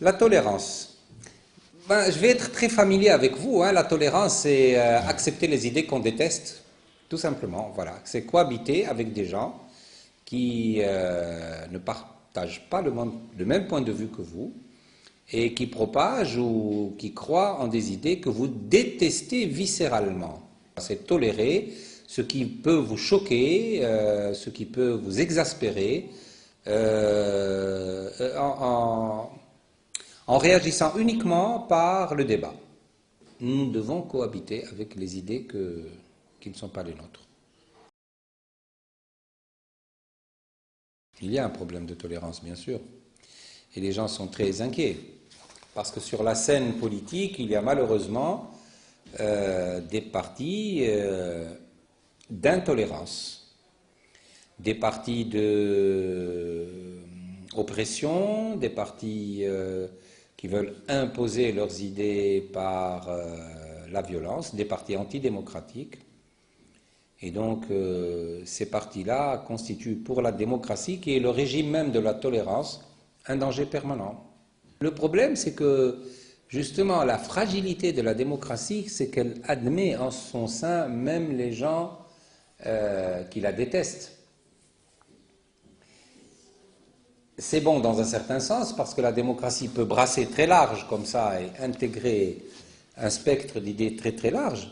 La tolérance. Je vais être très familier avec vous. La tolérance, c'est accepter les idées qu'on déteste, tout simplement. Voilà. C'est cohabiter avec des gens qui ne partagent pas le même point de vue que vous et qui propagent ou qui croient en des idées que vous détestez viscéralement. C'est tolérer ce qui peut vous choquer, ce qui peut vous exaspérer, en réagissant uniquement par le débat. Nous devons cohabiter avec les idées qui ne sont pas les nôtres. Il y a un problème de tolérance, bien sûr, et les gens sont très inquiets, parce que sur la scène politique, il y a malheureusement des partis d'intolérance, des partis d'oppression, des partis qui veulent imposer leurs idées par la violence, des partis antidémocratiques. Et donc, ces partis-là constituent pour la démocratie, qui est le régime même de la tolérance, un danger permanent. Le problème, c'est que, justement, la fragilité de la démocratie, c'est qu'elle admet en son sein même les gens qui la détestent. C'est bon dans un certain sens, parce que la démocratie peut brasser très large comme ça et intégrer un spectre d'idées très très large,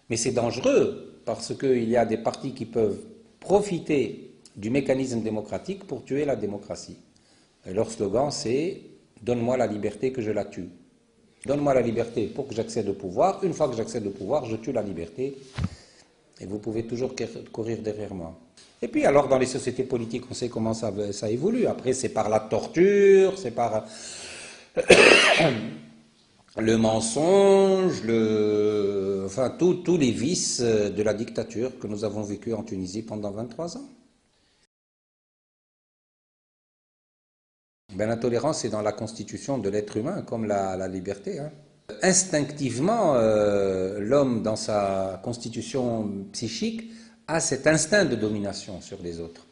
mais c'est dangereux parce qu'il y a des partis qui peuvent profiter du mécanisme démocratique pour tuer la démocratie. Et leur slogan, c'est « Donne-moi la liberté que je la tue ». Donne-moi la liberté pour que j'accède au pouvoir. Une fois que j'accède au pouvoir, je tue la liberté et vous pouvez toujours courir derrière moi. Et puis alors dans les sociétés politiques, on sait comment ça évolue. Après, c'est par la torture, c'est par le mensonge, enfin tous les vices de la dictature que nous avons vécu en Tunisie pendant 23 ans. La tolérance est dans la constitution de l'être humain, comme la liberté. Instinctivement, l'homme, dans sa constitution psychique, a cet instinct de domination sur les autres.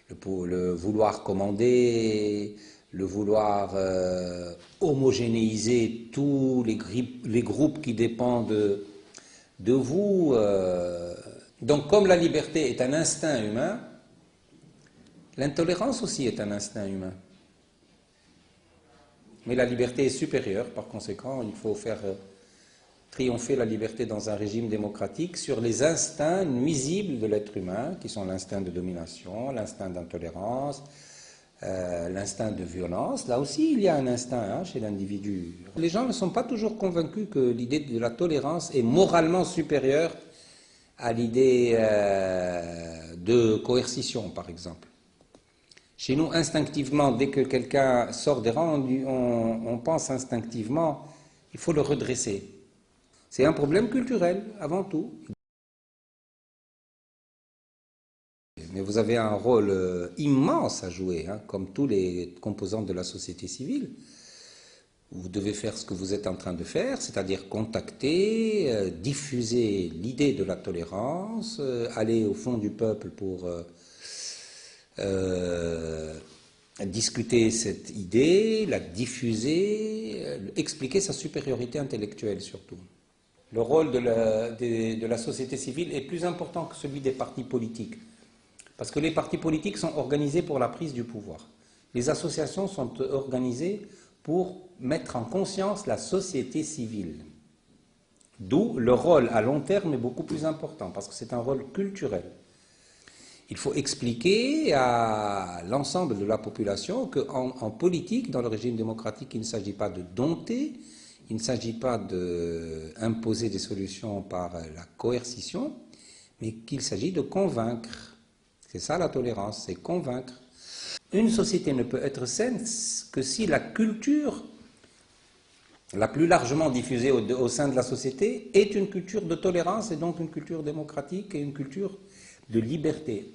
Le vouloir commander, le vouloir homogénéiser tous les groupes qui dépendent de vous. Donc, comme la liberté est un instinct humain, l'intolérance aussi est un instinct humain. Mais la liberté est supérieure, par conséquent, il faut faire triompher la liberté dans un régime démocratique sur les instincts nuisibles de l'être humain, qui sont l'instinct de domination, l'instinct d'intolérance, l'instinct de violence. Là aussi, il y a un instinct chez l'individu. Les gens ne sont pas toujours convaincus que l'idée de la tolérance est moralement supérieure à l'idée de coercition, par exemple. Chez nous, instinctivement, dès que quelqu'un sort des rangs, on pense instinctivement, il faut le redresser. C'est un problème culturel, avant tout. Mais vous avez un rôle immense à jouer, comme tous les composants de la société civile. Vous devez faire ce que vous êtes en train de faire, c'est-à-dire contacter, diffuser l'idée de la tolérance, aller au fond du peuple pour discuter cette idée, la diffuser, expliquer sa supériorité intellectuelle surtout. Le rôle de la société civile est plus important que celui des partis politiques. Parce que les partis politiques sont organisés pour la prise du pouvoir. Les associations sont organisées pour mettre en conscience la société civile. D'où le rôle à long terme est beaucoup plus important, parce que c'est un rôle culturel. Il faut expliquer à l'ensemble de la population qu'en politique, dans le régime démocratique, il ne s'agit pas de dompter, il ne s'agit pas d'imposer des solutions par la coercition, mais qu'il s'agit de convaincre. C'est ça la tolérance, c'est convaincre. Une société ne peut être saine que si la culture, la plus largement diffusée au sein de la société, est une culture de tolérance et donc une culture démocratique et une culture de liberté.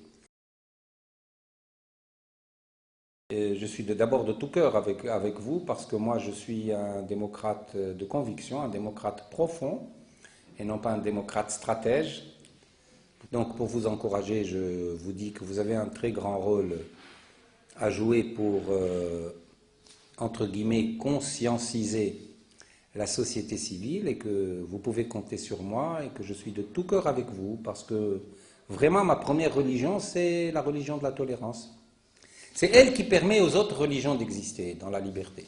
Et je suis d'abord de tout cœur avec vous parce que moi je suis un démocrate de conviction, un démocrate profond et non pas un démocrate stratège. Donc pour vous encourager, je vous dis que vous avez un très grand rôle à jouer pour entre guillemets, conscientiser la société civile et que vous pouvez compter sur moi et que je suis de tout cœur avec vous parce que vraiment ma première religion, c'est la religion de la tolérance. C'est elle qui permet aux autres religions d'exister dans la liberté.